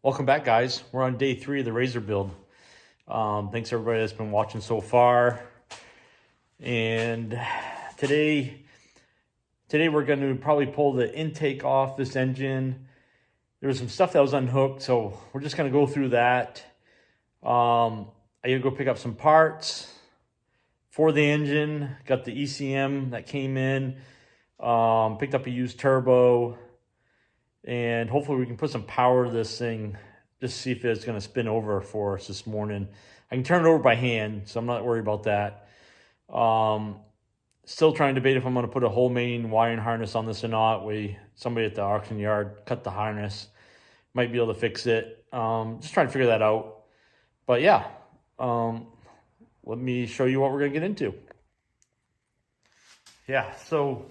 Welcome back, guys. We're on day 3 of the RZR build. Thanks everybody that's been watching so far. And today we're going to probably pull the intake off this engine. There was some stuff that was unhooked, so we're just going to go through that. I got to go pick up some parts for the engine. Got the ECM that came in. Picked up a used turbo. And hopefully we can put some power to this thing, just see if it's going to spin over for us this morning. I can turn it over by hand, so I'm not worried about that. Still trying to debate if I'm going to put a whole main wiring harness on this or not. Somebody at the auction yard cut the harness. Might be able to fix it. Just trying to figure that out. But yeah, let me show you what we're going to get into. Yeah, so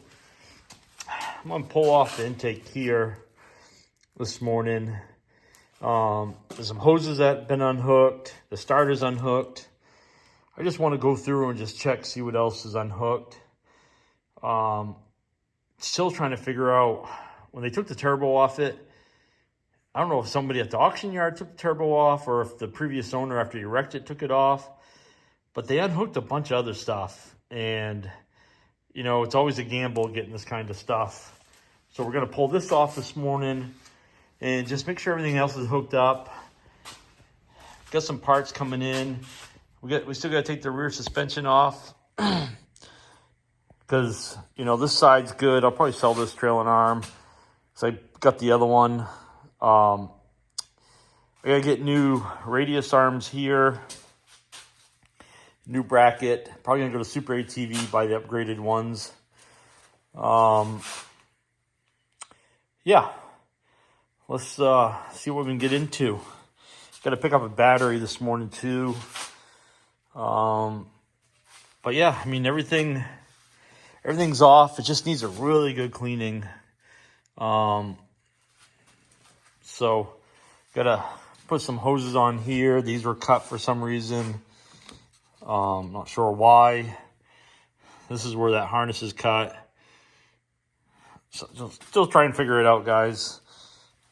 I'm going to pull off the intake here this morning. There's some hoses that have been unhooked. The starter's unhooked. I just want to go through and just check, see what else is unhooked. Still trying to figure out, when they took the turbo off it, I don't know if somebody at the auction yard took the turbo off or if the previous owner, after he wrecked it, took it off. But they unhooked a bunch of other stuff. And, you know, it's always a gamble getting this kind of stuff. So we're going to pull this off this morning and just make sure everything else is hooked up. Got some parts coming in. We still got to take the rear suspension off because, you know, this side's good. I'll probably sell this trailing arm because I got the other one. I got to get new radius arms here, new bracket. Probably going to go to Super ATV, buy the upgraded ones. Yeah. Let's see what we can get into. Got to pick up a battery this morning too. But yeah, I mean everything's off. It just needs a really good cleaning. So gotta put some hoses on here. These were cut for some reason. Not sure why. This is where that harness is cut. So still trying to figure it out, guys.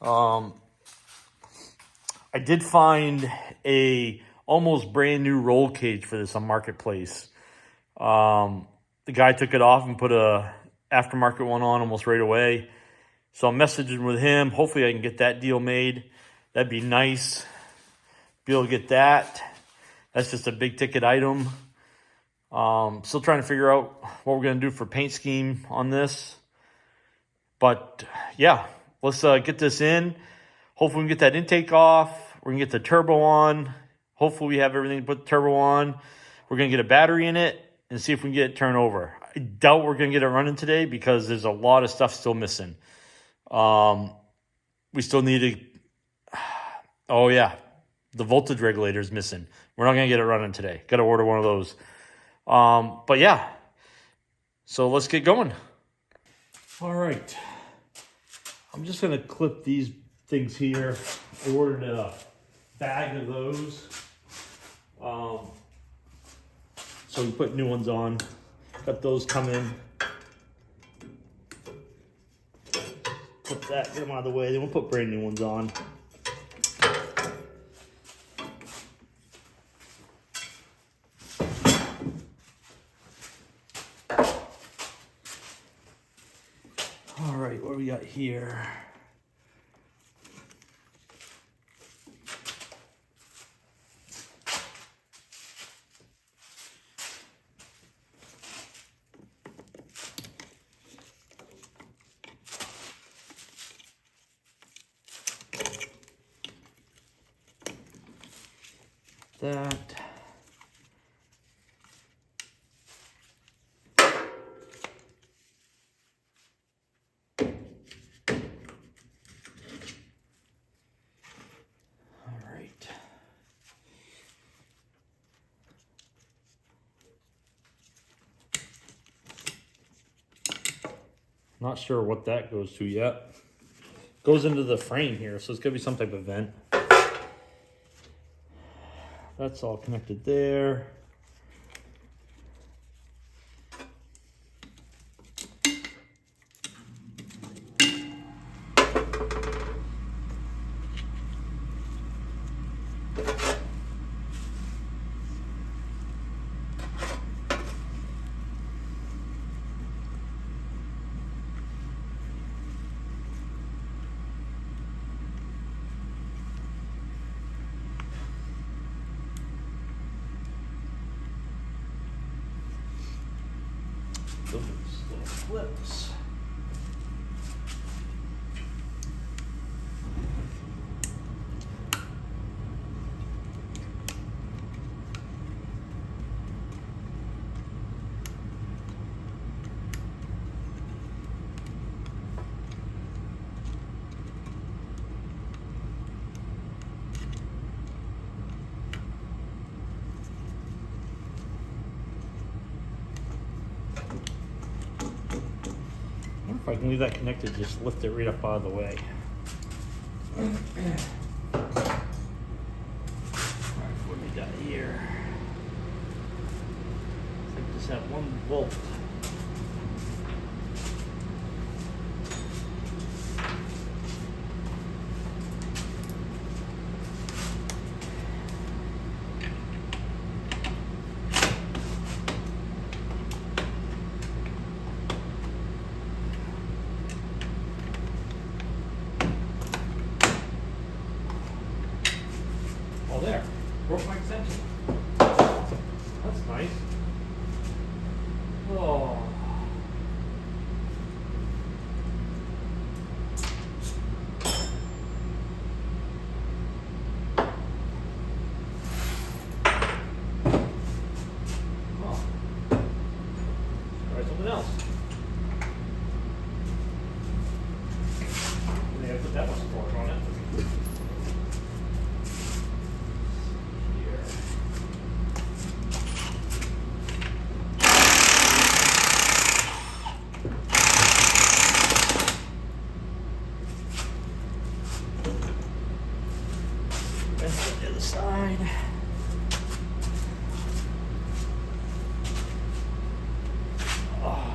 I did find a almost brand new roll cage for this on Marketplace. The guy took it off and put a aftermarket one on almost right away. So I'm messaging with him. Hopefully I can get that deal made. That'd be nice. Be able to get that. That's just a big ticket item. Still trying to figure out what we're going to do for paint scheme on this. But yeah, let's get this in. Hopefully we can get that intake off. We're going to get the turbo on. Hopefully we have everything to put the turbo on. We're going to get a battery in it and see if we can get it turned over. I doubt we're going to get it running today because there's a lot of stuff still missing. We still need to... Oh yeah, the voltage regulator is missing. We're not going to get it running today. Got to order one of those. But yeah, so let's get going. All right. I'm just going to clip these things here. I ordered a bag of those. So we put new ones on. Got those coming. Put that, get them out of the way. Then we'll put brand new ones on. All right, what do we got here? That. All right. Not sure what that goes to yet. Goes into the frame here, so it's gonna be some type of vent. That's all connected there. Those little clips. If I can leave that connected, just lift it right up out of the way. All right, what do we got here? I think just have one bolt. Oh, there. Broke my extension. That's nice. Oh. Oh. Try something else. They have to put that much torque on it. That's the other side. Oh.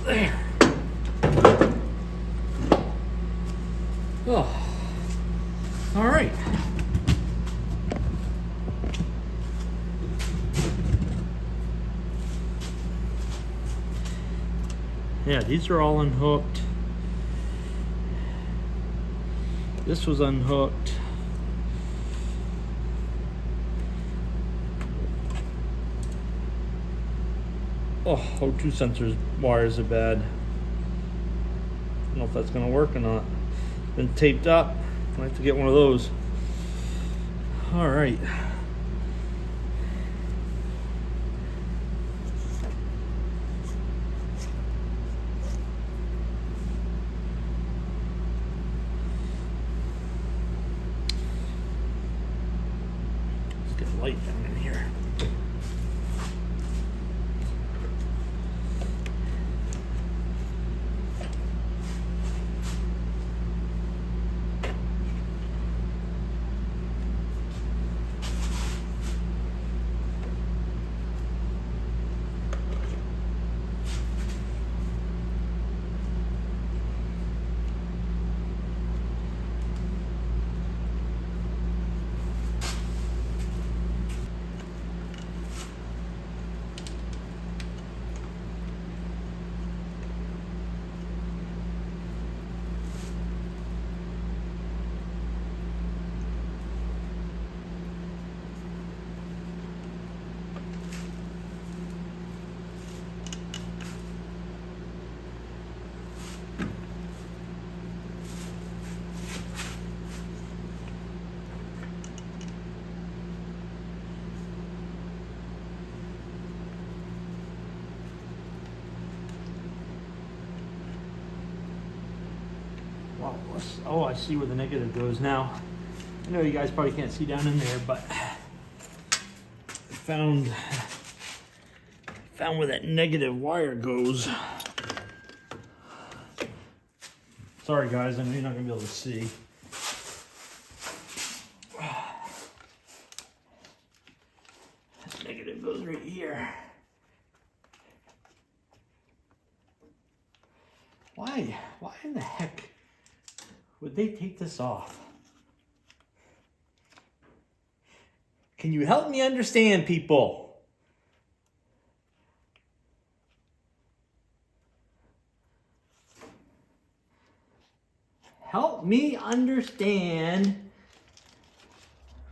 There. Oh. All right. Yeah, these are all unhooked. This was unhooked. Oh, O2 sensors wires are bad. I don't know if that's gonna work or not. Been taped up. I have to get one of those. All right. Let's get a light down in here. Oh, I see where the negative goes now. I know you guys probably can't see down in there, but I found where that negative wire goes. Sorry guys, I know you're not gonna be able to see. That negative goes right here. Why in the heck would they take this off? Can you help me understand, people? Help me understand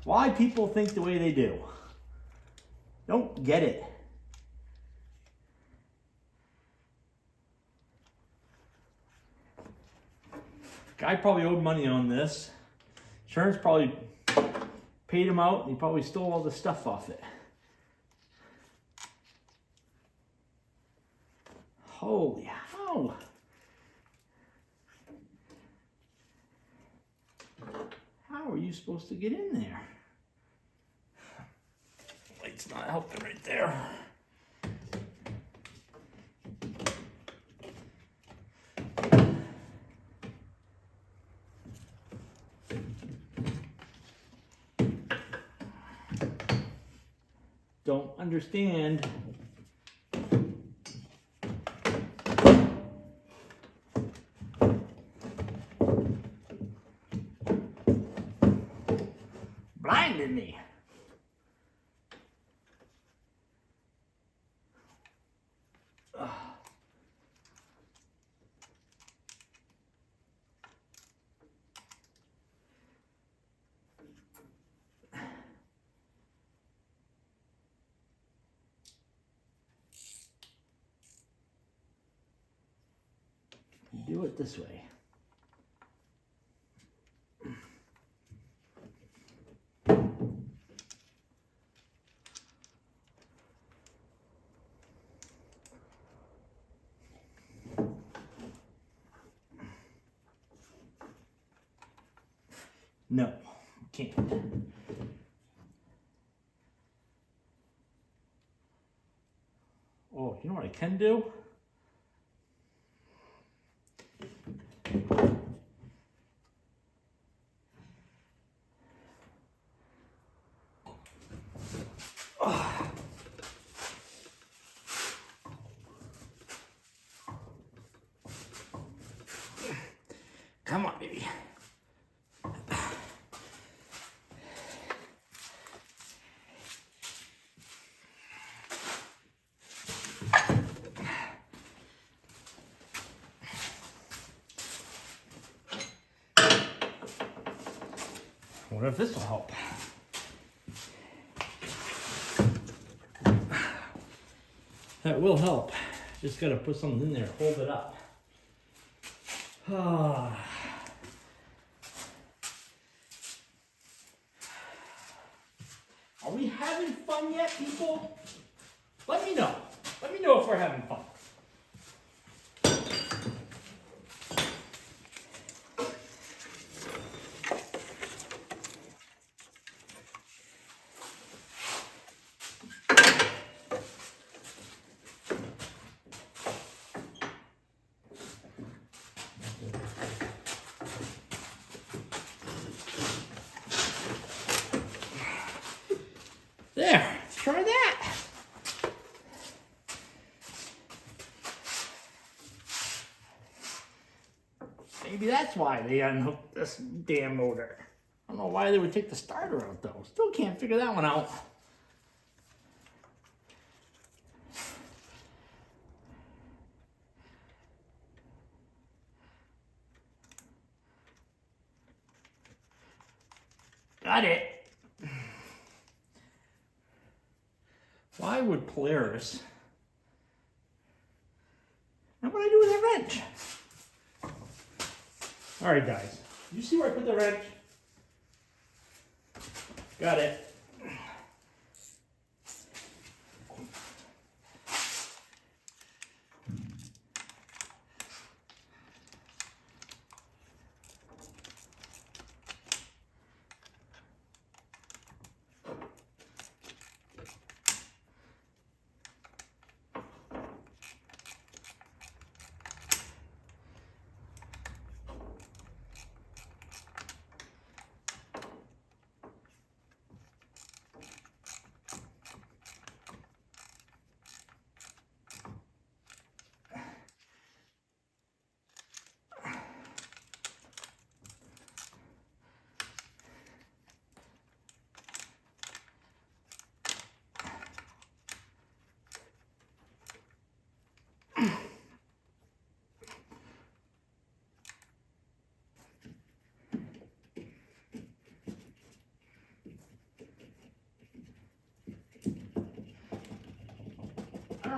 why people think the way they do. Don't get it. Guy probably owed money on this. Insurance probably paid him out and he probably stole all the stuff off it. Holy hell. How are you supposed to get in there? Light's not helping right there. Don't understand. Blinded me. Do it this way. No, can't. Oh, you know what I can do? Come on, baby. I wonder if this will help. That will help. Just gotta put something in there, hold it up. Ah. Are we having fun yet, people? Let me know. Let me know if we're having fun. There, let's try that. Maybe that's why they unhooked this damn motor. I don't know why they would take the starter out though. Still can't figure that one out. Got it. Why would Polaris? Now what do I do with that wrench? All right, guys. You see where I put the wrench? Got it.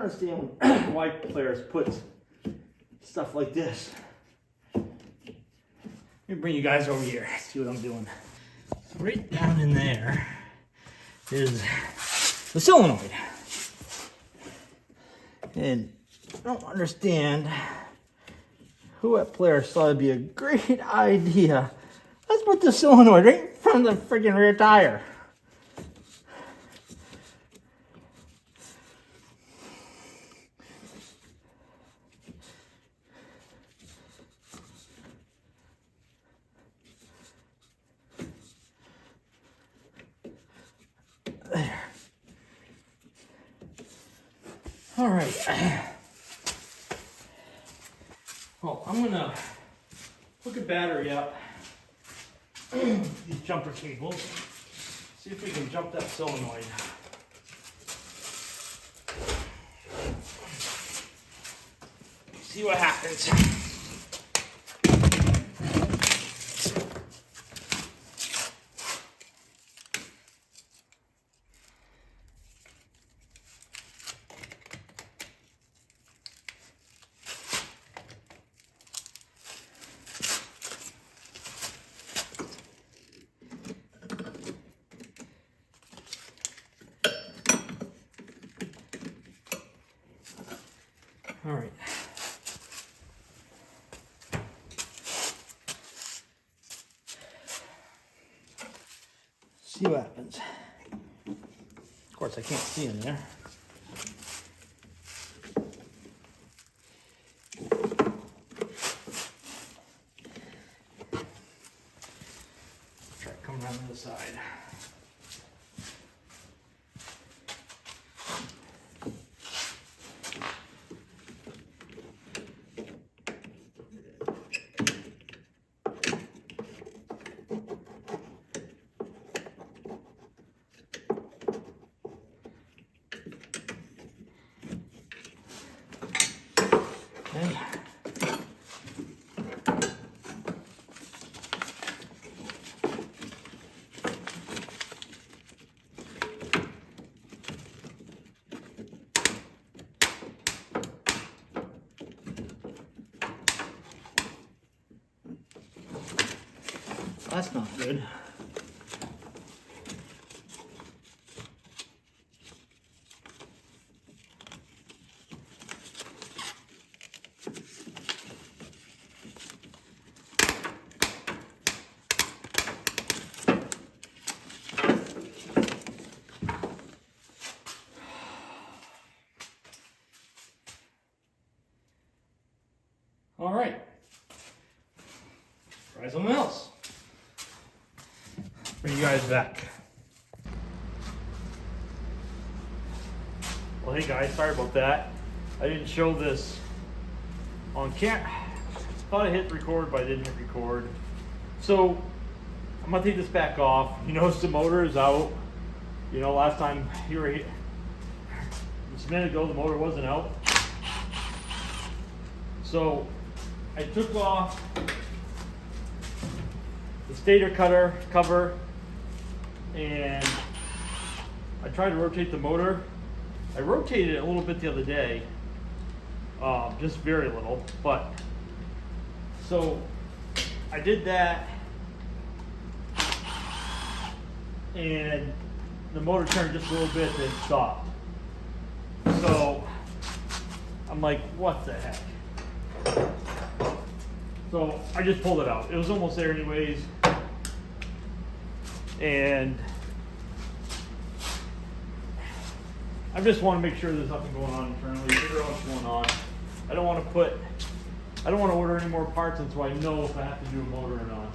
don't understand why Polaris puts stuff like this. Let me bring you guys over here, see what I'm doing. So right down in there is the solenoid. And I don't understand who at Polaris thought it'd be a great idea. Let's put the solenoid right in front of the freaking rear tire. There. All right. Well, I'm gonna hook a battery up these jumper cables. See if we can jump that solenoid. See what happens. All right. See what happens. Of course, I can't see in there. Try coming around the other side. Okay. That's not good. All right, try something else. Bring you guys back. Well, hey guys, sorry about that. I didn't show this on camera. Thought I hit record, but I didn't hit record. So I'm gonna take this back off. You notice the motor is out. You know, last time you were here, just a minute ago, the motor wasn't out. So I took off the stator cutter cover and I tried to rotate the motor. I rotated it a little bit the other day, just very little, but so I did that and the motor turned just a little bit, then stopped. So I'm like, what the heck? So I just pulled it out. It was almost there anyways. And I just want to make sure there's nothing going on internally, figure out what's going on. I don't want to order any more parts until I know if I have to do a motor or not.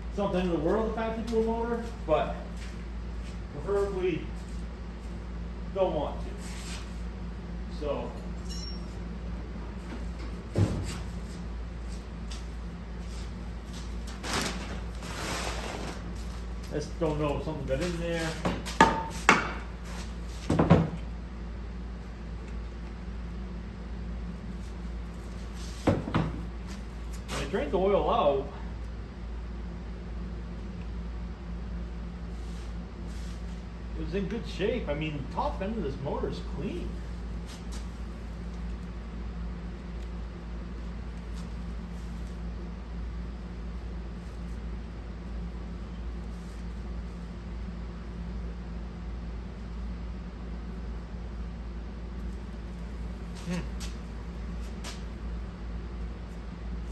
It's not the end of the world if I have to do a motor, but preferably don't want to. So I just don't know if something got in there. When I drained the oil out, it was in good shape. I mean, the top end of this motor is clean.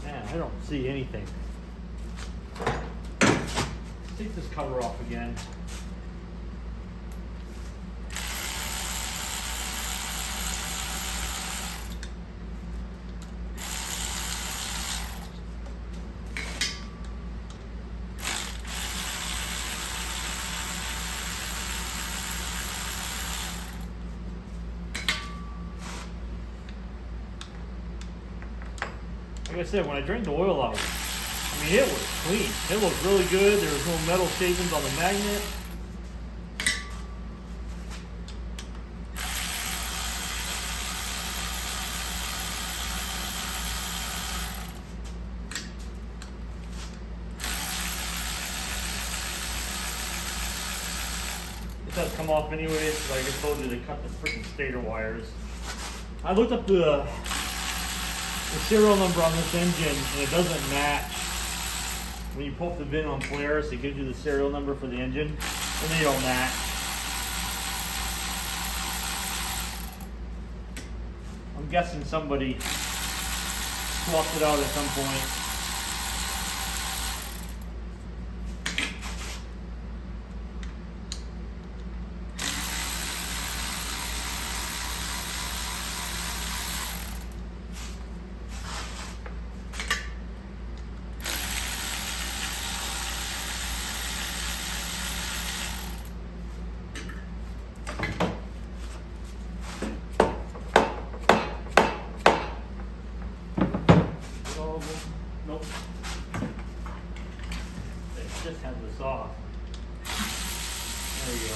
Man, I don't see anything. Take this cover off again. Like I said, when I drained the oil out, I mean, it was clean. It looked really good. There was no metal shavings on the magnet. It does come off anyways, like I told you, they cut the freaking stator wires. I looked up the serial number on this engine, and it doesn't match. When you pull up the VIN on Polaris, it gives you the serial number for the engine, and they don't match. I'm guessing somebody swapped it out at some point. Nope. It just has this off. There you go.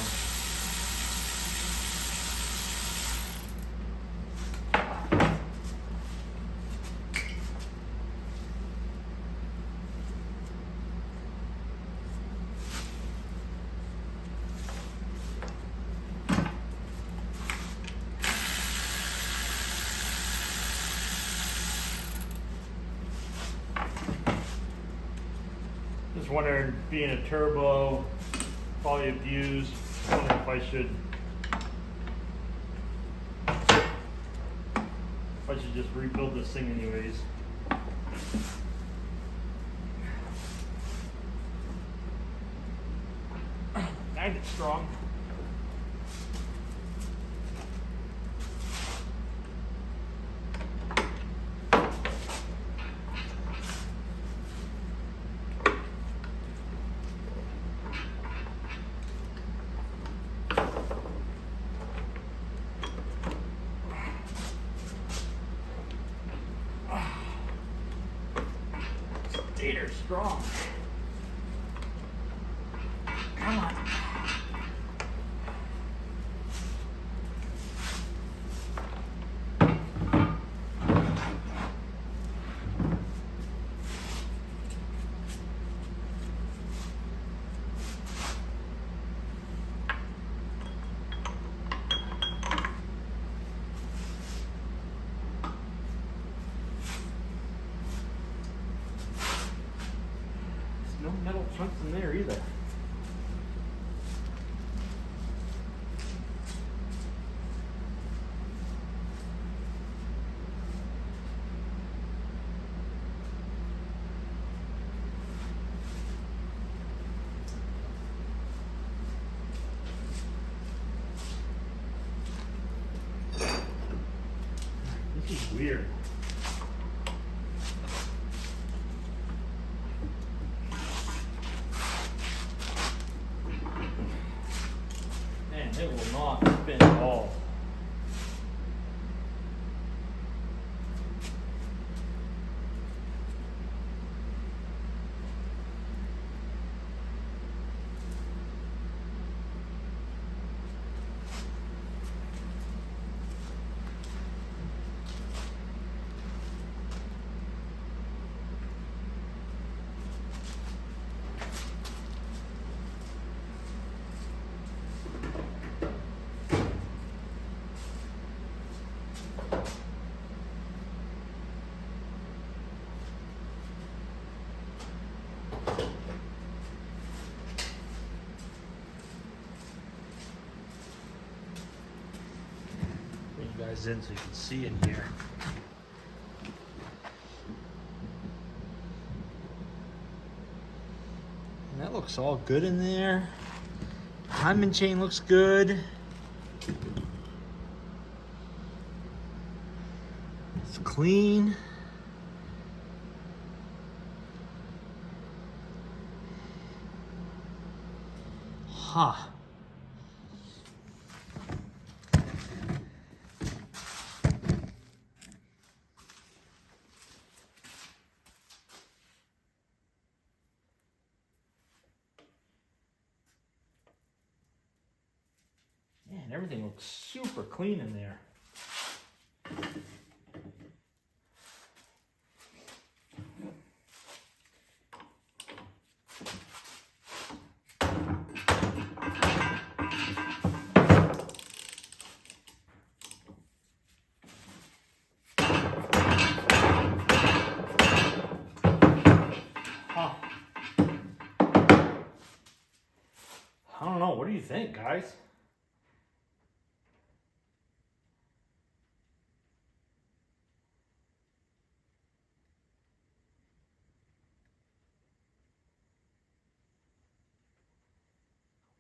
Just wondering, being a turbo, probably abused, wondering if I should just rebuild this thing anyways. Magnet's strong. Stator's strong. Come on. No metal chunks in there either. This is weird. It will not spin at all. guys in so you can see in here. And that looks all good in there. Timing chain looks good. It's clean. Huh. Man, everything looks super clean in there. Huh. I don't know. What do you think, guys?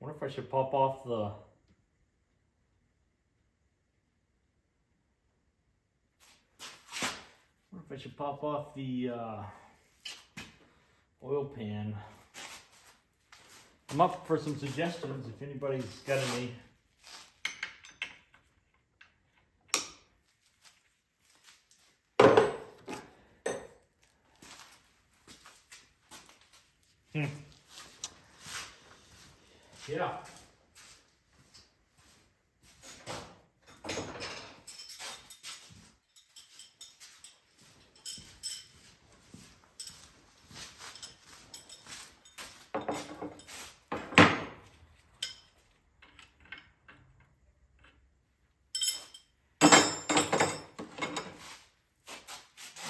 Wonder if I should pop off the oil pan. I'm up for some suggestions if anybody's got any. Yeah.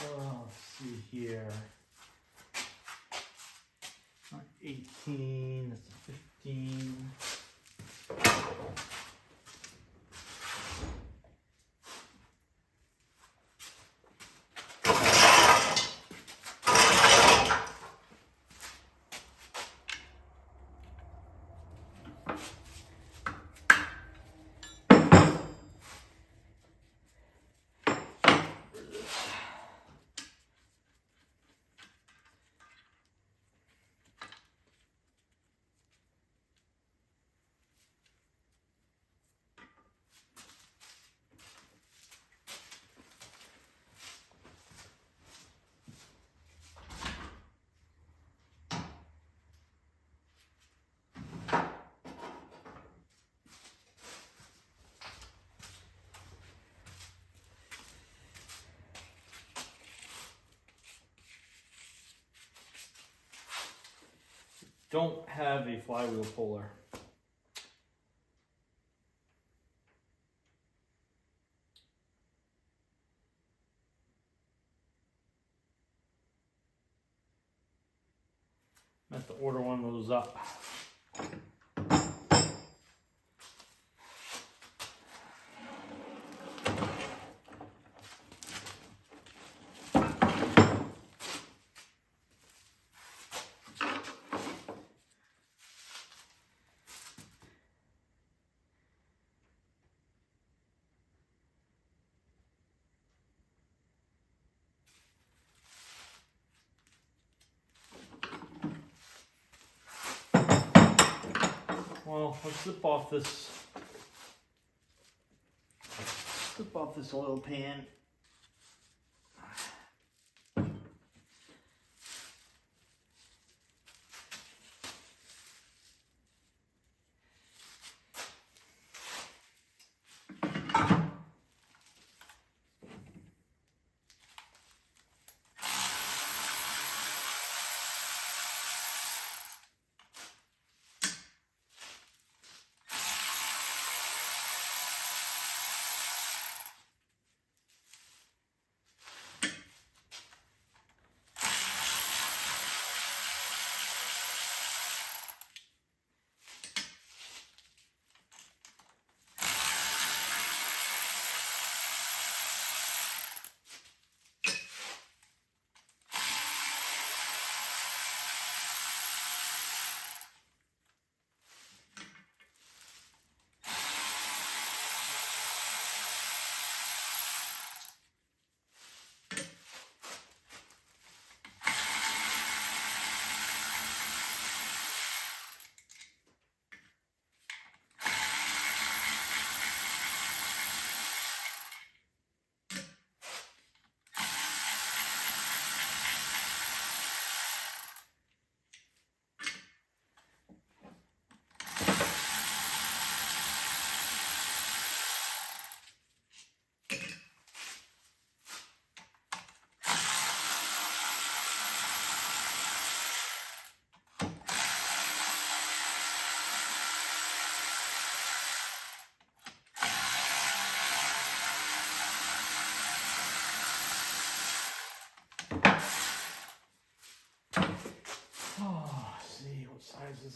Let's see here. Not 18, that's a 15. Don't have a flywheel puller. I have to order one of those up. Well, let's slip off this oil pan.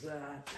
that?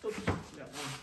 Oops, got one.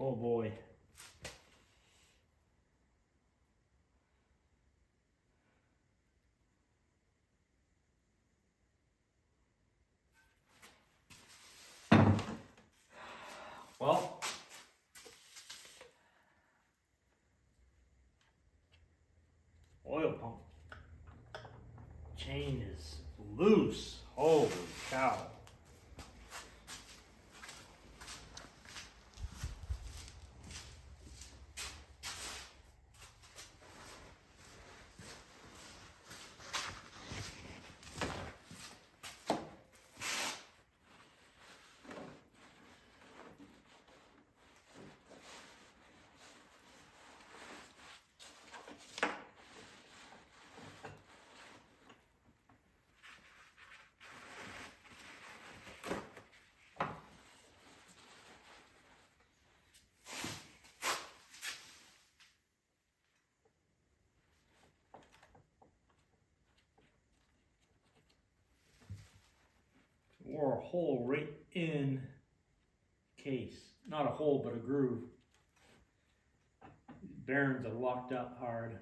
Oh boy. Well, oil pump chain is loose. Holy cow. Or a hole right in case. Not a hole, but a groove. Bearings are locked up hard.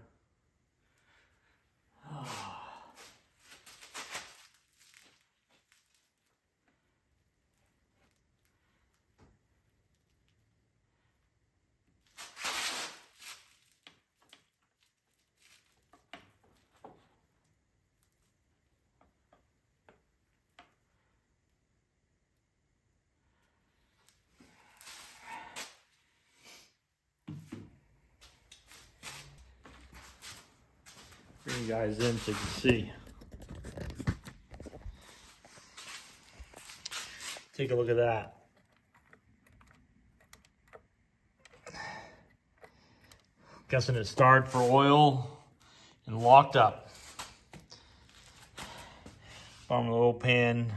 Bring you guys in so you can see. Take a look at that. Guessing it started for oil and locked up. Bottom of the oil pan.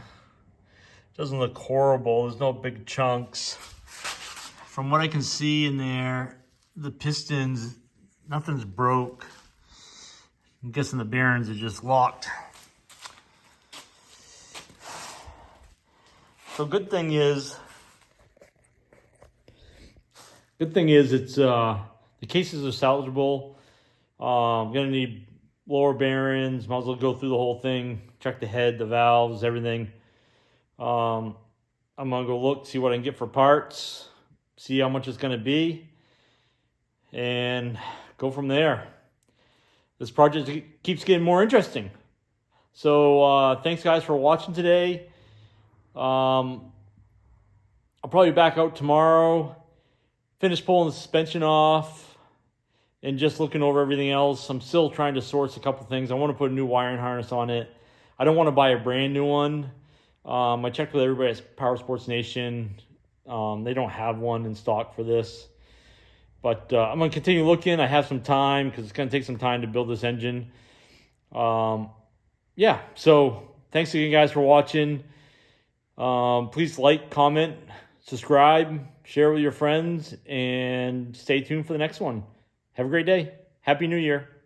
Doesn't look horrible. There's no big chunks. From what I can see in there, the pistons, nothing's broke. I'm guessing the bearings are just locked. So good thing is it's the cases are salvageable. I'm gonna need lower bearings. Might as well go through the whole thing, check the head, the valves, everything. I'm gonna go look, see what I can get for parts, see how much it's gonna be, and go from there. This project keeps getting more interesting. So thanks guys for watching today. I'll probably be back out tomorrow, finish pulling the suspension off, and just looking over everything else. I'm still trying to source a couple things. I want to put a new wiring harness on it. I don't want to buy a brand new one. I checked with everybody at Power Sports Nation. They don't have one in stock for this. But I'm going to continue looking. I have some time because it's going to take some time to build this engine. Yeah, so thanks again, guys, for watching. Please like, comment, subscribe, share with your friends, and stay tuned for the next one. Have a great day. Happy New Year.